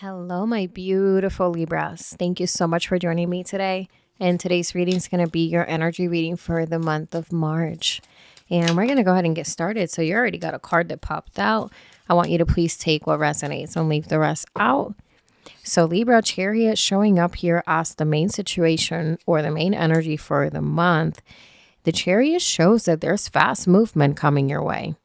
Hello, my beautiful Libras. Thank you so much for joining me today. And today's reading is going to be your energy reading for the month of March. And we're going to go ahead and get started. So you already got a card that popped out. I want you to please take what resonates and leave the rest out. So Libra, Chariot showing up here as the main situation or the main energy for the month. The Chariot shows that there's fast movement coming your way.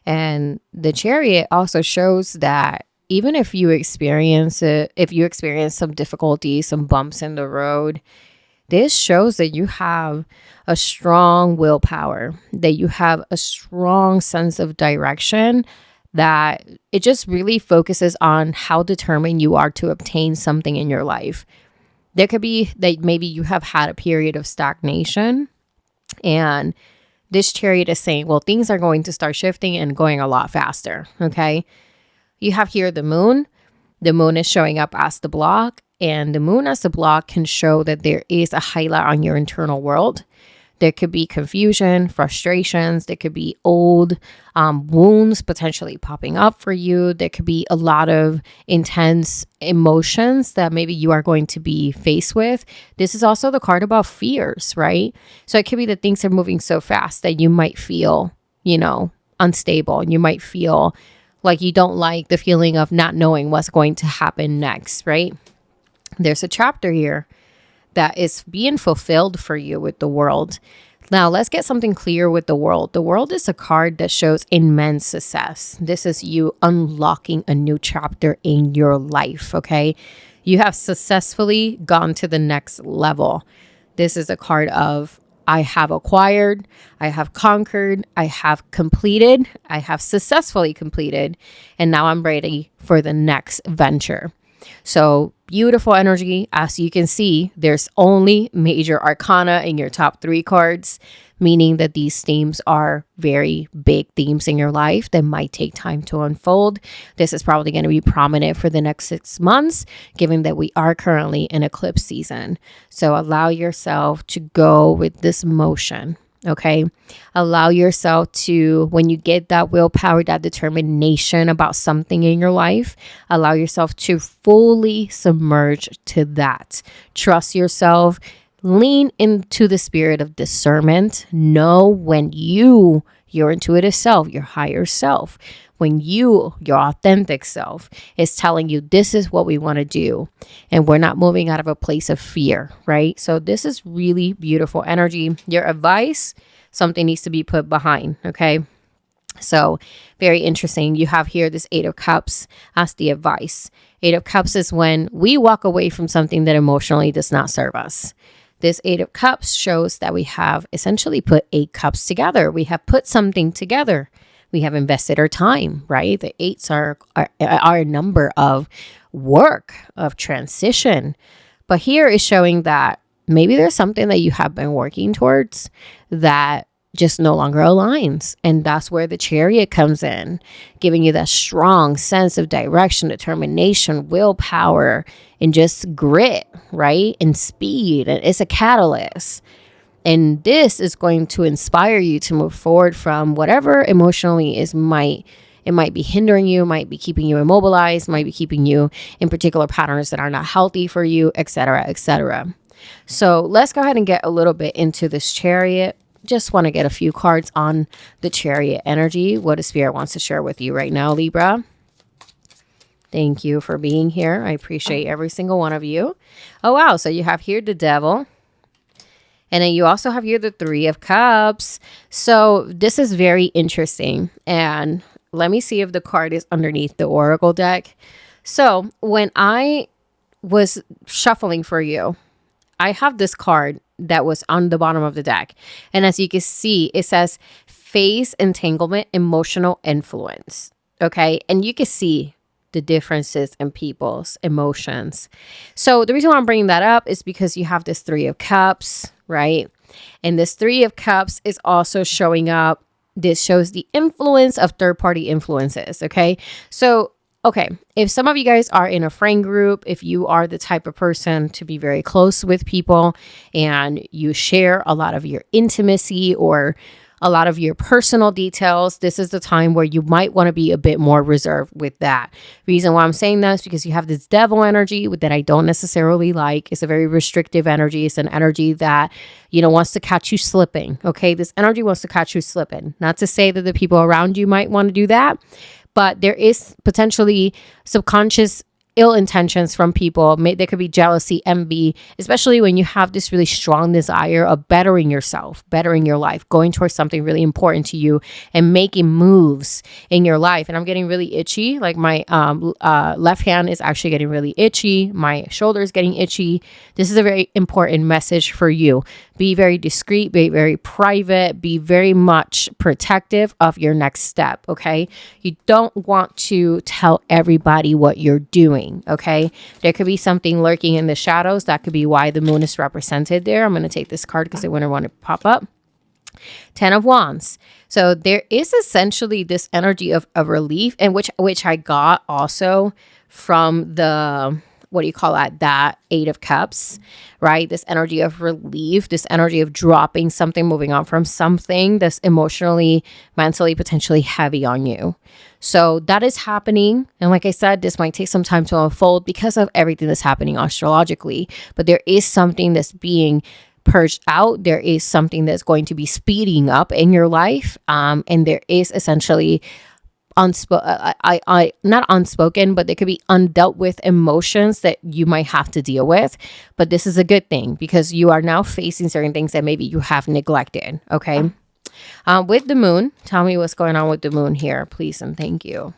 And the Chariot also shows that even if you experience some difficulties, some bumps in the road, this shows that you have a strong willpower, that you have a strong sense of direction, that it just really focuses on how determined you are to obtain something in your life. There could be that maybe you have had a period of stagnation, and this Chariot is saying, well, things are going to start shifting and going a lot faster, okay? You have here the moon. The moon is showing up as the block, and the moon as the block can show that there is a highlight on your internal world. There could be confusion, frustrations. There could be old wounds potentially popping up for you. There could be a lot of intense emotions that maybe you are going to be faced with. This is also the card about fears, right? So it could be that things are moving so fast that you might feel, unstable. You might feel like you don't like the feeling of not knowing what's going to happen next, right? There's a chapter here that is being fulfilled for you with the world. Now, let's get something clear with the world. The world is a card that shows immense success. This is you unlocking a new chapter in your life, okay? You have successfully gone to the next level. This is a card of I have acquired, I have conquered, I have completed, I have successfully completed, and now I'm ready for the next venture. So beautiful energy. As you can see, there's only major arcana in your top 3 cards, meaning that these themes are very big themes in your life that might take time to unfold. This is probably going to be prominent for the next 6 months, given that we are currently in eclipse season. So allow yourself to go with this motion. Okay. Allow yourself to, when you get that willpower, that determination about something in your life, allow yourself to fully submerge to that. Trust yourself. Lean into the spirit of discernment. Know when your intuitive self, your higher self, when your authentic self is telling you this is what we want to do, and we're not moving out of a place of fear, right? So this is really beautiful energy. Your advice, something needs to be put behind, okay? So very interesting. You have here this 8 of Cups as the advice. 8 of Cups is when we walk away from something that emotionally does not serve us. This 8 of Cups shows that we have essentially put 8 cups together. We have put something together. We have invested our time, right? The 8s are a number of work, of transition. But here is showing that maybe there's something that you have been working towards that just no longer aligns. And that's where the Chariot comes in, giving you that strong sense of direction, determination, willpower, and just grit, right? And speed. And it's a catalyst. And this is going to inspire you to move forward from whatever emotionally it might be hindering you, might be keeping you immobilized, might be keeping you in particular patterns that are not healthy for you, etc., etc. So let's go ahead and get a little bit into this Chariot. Just want to get a few cards on the Chariot energy, what the Spirit wants to share with you right now, Libra. Thank you for being here. I appreciate every single one of you. Oh, wow. So you have here the Devil. And then you also have here the 3 of Cups. So this is very interesting. And let me see if the card is underneath the Oracle deck. So when I was shuffling for you, I have this card that was on the bottom of the deck. And as you can see, it says phase entanglement, emotional influence. Okay. And you can see the differences in people's emotions. So the reason why I'm bringing that up is because you have this 3 of Cups, right? And this 3 of Cups is also showing up. This shows the influence of third-party influences, okay? So, okay, if some of you guys are in a friend group, if you are the type of person to be very close with people and you share a lot of your intimacy or a lot of your personal details, this is the time where you might want to be a bit more reserved with that. Reason why I'm saying that is because you have this devil energy that I don't necessarily like. It's a very restrictive energy. It's an energy that, wants to catch you slipping. Okay. This energy wants to catch you slipping. Not to say that the people around you might want to do that, but there is potentially subconscious ill intentions from people. There could be jealousy, envy, especially when you have this really strong desire of bettering yourself, bettering your life, going towards something really important to you and making moves in your life. And I'm getting really itchy. Like my left hand is actually getting really itchy. My shoulder is getting itchy. This is a very important message for you. Be very discreet, be very private, be very much protective of your next step, okay? You don't want to tell everybody what you're doing, okay? There could be something lurking in the shadows. That could be why the moon is represented there. I'm going to take this card because I wouldn't want to pop up. 10 of Wands. So there is essentially this energy of relief, and which I got also from the... what do you call that 8 of Cups, right? This energy of relief, this energy of dropping something, moving on from something that's emotionally, mentally, potentially heavy on you. So that is happening. And like I said, this might take some time to unfold because of everything that's happening astrologically. But there is something that's being purged out. There is something that's going to be speeding up in your life. And there is essentially not unspoken, but there could be undealt with emotions that you might have to deal with. But this is a good thing because you are now facing certain things that maybe you have neglected. Okay. With the moon, tell me what's going on with the moon here, please and thank you.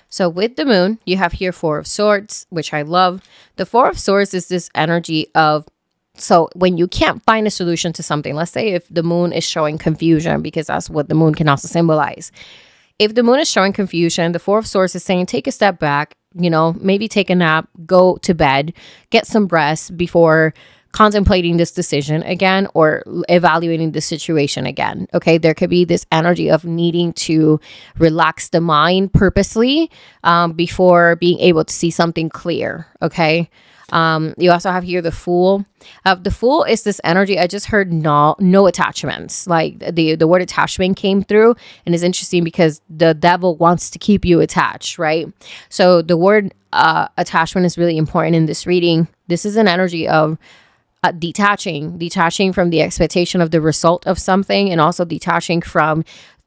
So with the moon, you have here 4 of Swords, which I love. The 4 of Swords is this energy of, so when you can't find a solution to something, let's say if the moon is showing confusion, because that's what the moon can also symbolize. If the moon is showing confusion, the 4 of Swords is saying, take a step back, maybe take a nap, go to bed, get some rest before contemplating this decision again or evaluating the situation again. Okay. There could be this energy of needing to relax the mind purposely before being able to see something clear. Okay. You also have here the Fool. The Fool is this energy. I just heard no attachments. Like the word attachment came through, and it's interesting because the devil wants to keep you attached, right? So the word attachment is really important in this reading. This is an energy of detaching from the expectation of the result of something, and also detaching from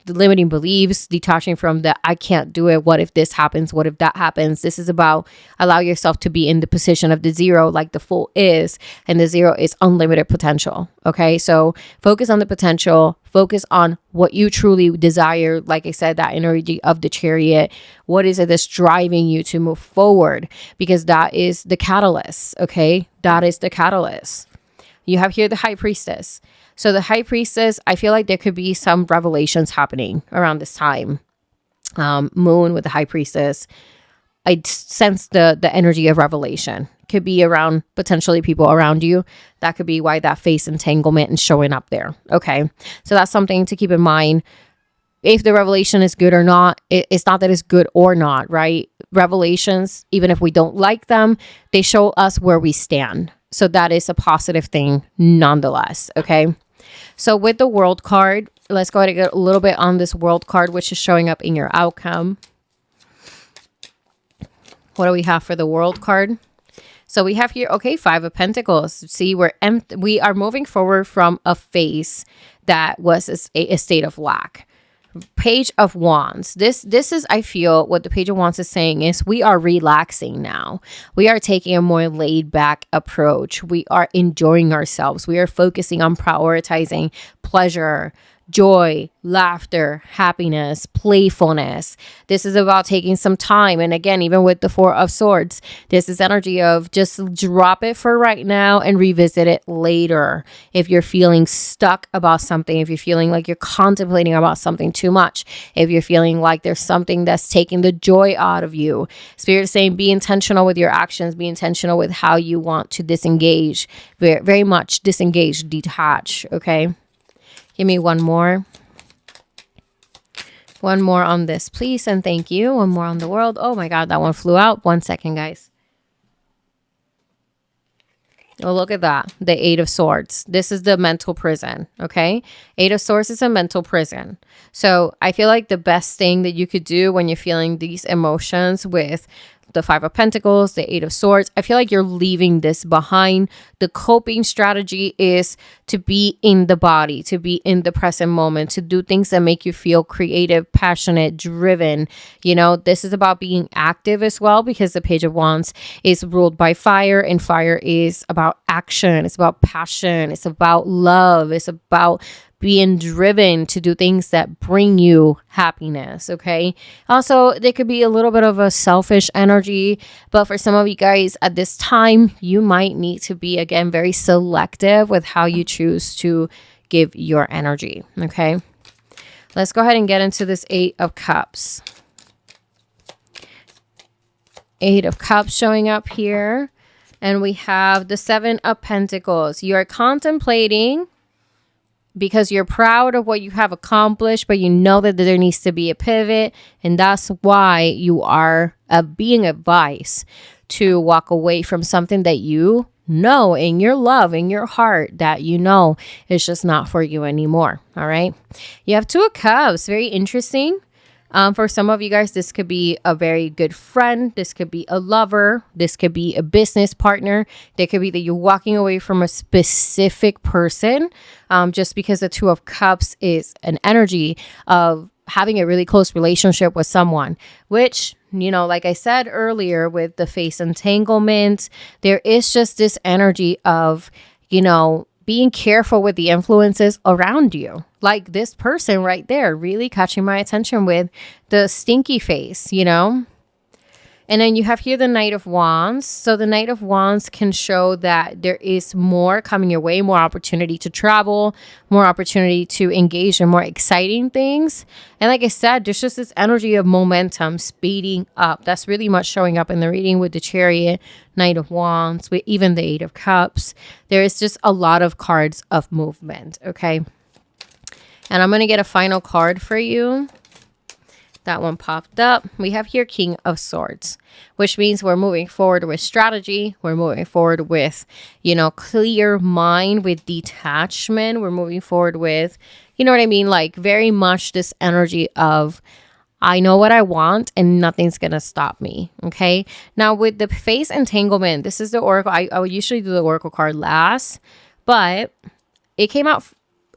the limiting beliefs, detaching from the I can't do it, what if this happens, what if that happens. This is about allow yourself to be in the position of the 0 like the Fool is, and the 0 is unlimited potential. Okay, so focus on the potential, focus on what you truly desire. Like I said, that energy of the Chariot, what is it that's driving you to move forward, because that is the catalyst. Okay, that is the catalyst. You have here the High Priestess. So the High Priestess, I feel like there could be some revelations happening around this time. Moon with the High Priestess. I sense the energy of revelation. Could be around potentially people around you. That could be why that face entanglement is showing up there. Okay. So that's something to keep in mind. If the revelation is good or not, it's not that it's good or not, right? Revelations, even if we don't like them, they show us where we stand. So that is a positive thing nonetheless. Okay. So with the World card, let's go ahead and get a little bit on this World card, which is showing up in your outcome. What do we have for the World card? So we have here, okay, 5 of Pentacles. See, we are moving forward from a phase that was a state of lack. Page of Wands. This is, I feel, what the Page of Wands is saying is we are relaxing now. We are taking a more laid back approach. We are enjoying ourselves. We are focusing on prioritizing pleasure, joy, laughter, happiness, playfulness. This is about taking some time. And again, even with the 4 of Swords, this is energy of just drop it for right now and revisit it later. If you're feeling stuck about something, if you're feeling like you're contemplating about something too much, if you're feeling like there's something that's taking the joy out of you, Spirit is saying be intentional with your actions, be intentional with how you want to disengage, very, very much disengage, detach. Okay. Give me one more. One more on this, please, and thank you. One more on the World. Oh my God, that one flew out. 1 second, guys. Oh, look at that. The Eight of Swords. This is the mental prison, okay? Eight of Swords is a mental prison. So I feel like the best thing that you could do when you're feeling these emotions with the Five of Pentacles, the Eight of Swords, I feel like you're leaving this behind. The coping strategy is to be in the body, to be in the present moment, to do things that make you feel creative, passionate, driven. You know, this is about being active as well, because the Page of Wands is ruled by fire, and fire is about action. It's about passion. It's about love. It's about being driven to do things that bring you happiness, okay? Also, there could be a little bit of a selfish energy, but for some of you guys at this time, you might need to be, again, very selective with how you choose to give your energy, okay? Let's go ahead and get into this Eight of Cups. Eight of Cups showing up here, and we have the Seven of Pentacles. You are contemplating because you're proud of what you have accomplished, but you know that there needs to be a pivot, and that's why you are being advised to walk away from something that you know in your love, in your heart, that you know is just not for you anymore. All right. You have Two of Cups. Very interesting. For some of you guys, this could be a very good friend. This could be a lover. This could be a business partner. There could be that you're walking away from a specific person, just because the Two of Cups is an energy of having a really close relationship with someone, which, you know, like I said earlier with the face entanglement, there is just this energy of, you know, being careful with the influences around you. Like this person right there really catching my attention with the stinky face, you know? And then you have here the Knight of Wands. So the Knight of Wands can show that there is more coming your way, more opportunity to travel, more opportunity to engage in more exciting things. And like I said, there's just this energy of momentum speeding up. That's really much showing up in the reading with the Chariot, Knight of Wands, with even the Eight of Cups. There is just a lot of cards of movement, okay? And I'm going to get a final card for you. That one popped up. We have here King of Swords, which means we're moving forward with strategy. We're moving forward with, you know, clear mind, with detachment. We're moving forward with, you know what I mean? Like very much this energy of, I know what I want and nothing's going to stop me. Okay. Now with the face entanglement, this is the Oracle. I would usually do the Oracle card last, but it came out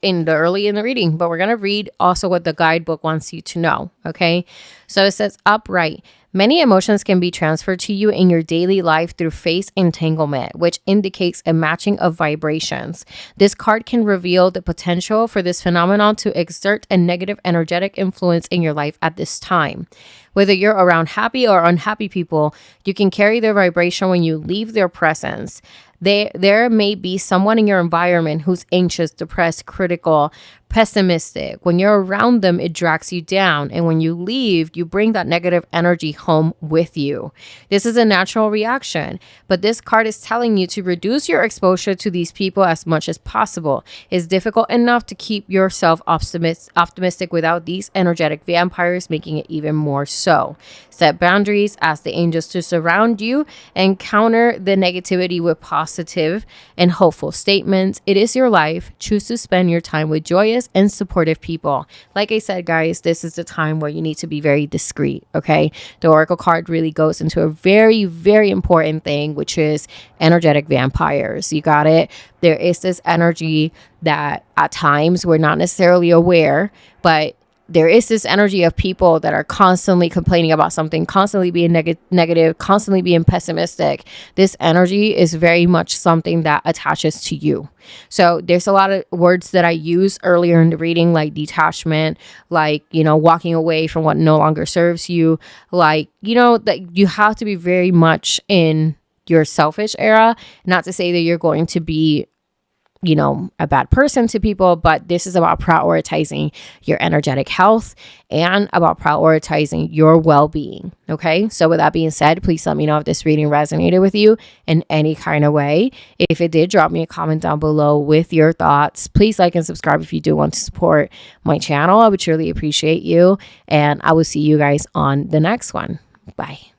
early in the reading, but we're going to read also what the guidebook wants you to know. Okay. So it says upright. Many emotions can be transferred to you in your daily life through face entanglement, which indicates a matching of vibrations. This card can reveal the potential for this phenomenon to exert a negative energetic influence in your life at this time. Whether you're around happy or unhappy people, you can carry their vibration when you leave their presence. There may be someone in your environment who's anxious, depressed, critical, pessimistic. When you're around them, it drags you down. And when you leave, you bring that negative energy home with you. This is a natural reaction, but this card is telling you to reduce your exposure to these people as much as possible. It's difficult enough to keep yourself optimistic without these energetic vampires making it even more so. Set boundaries, ask the angels to surround you, and counter the negativity with positive and hopeful statements. It is your life. Choose to spend your time with joyous and supportive people. Like I said, guys, this is the time where you need to be very discreet, okay? The Oracle card really goes into a very, very important thing, which is energetic vampires. You got it? There is this energy that at times we're not necessarily aware, but there is this energy of people that are constantly complaining about something, constantly being negative, constantly being pessimistic. This energy is very much something that attaches to you. So there's a lot of words that I use earlier in the reading, like detachment, like, you know, walking away from what no longer serves you. Like, you know, that you have to be very much in your selfish era. Not to say that you're going to be, you know, a bad person to people, but this is about prioritizing your energetic health and about prioritizing your well-being. Okay. So with that being said, please let me know if this reading resonated with you in any kind of way. If it did, drop me a comment down below with your thoughts. Please like and subscribe if you do want to support my channel. I would truly appreciate you. And I will see you guys on the next one. Bye.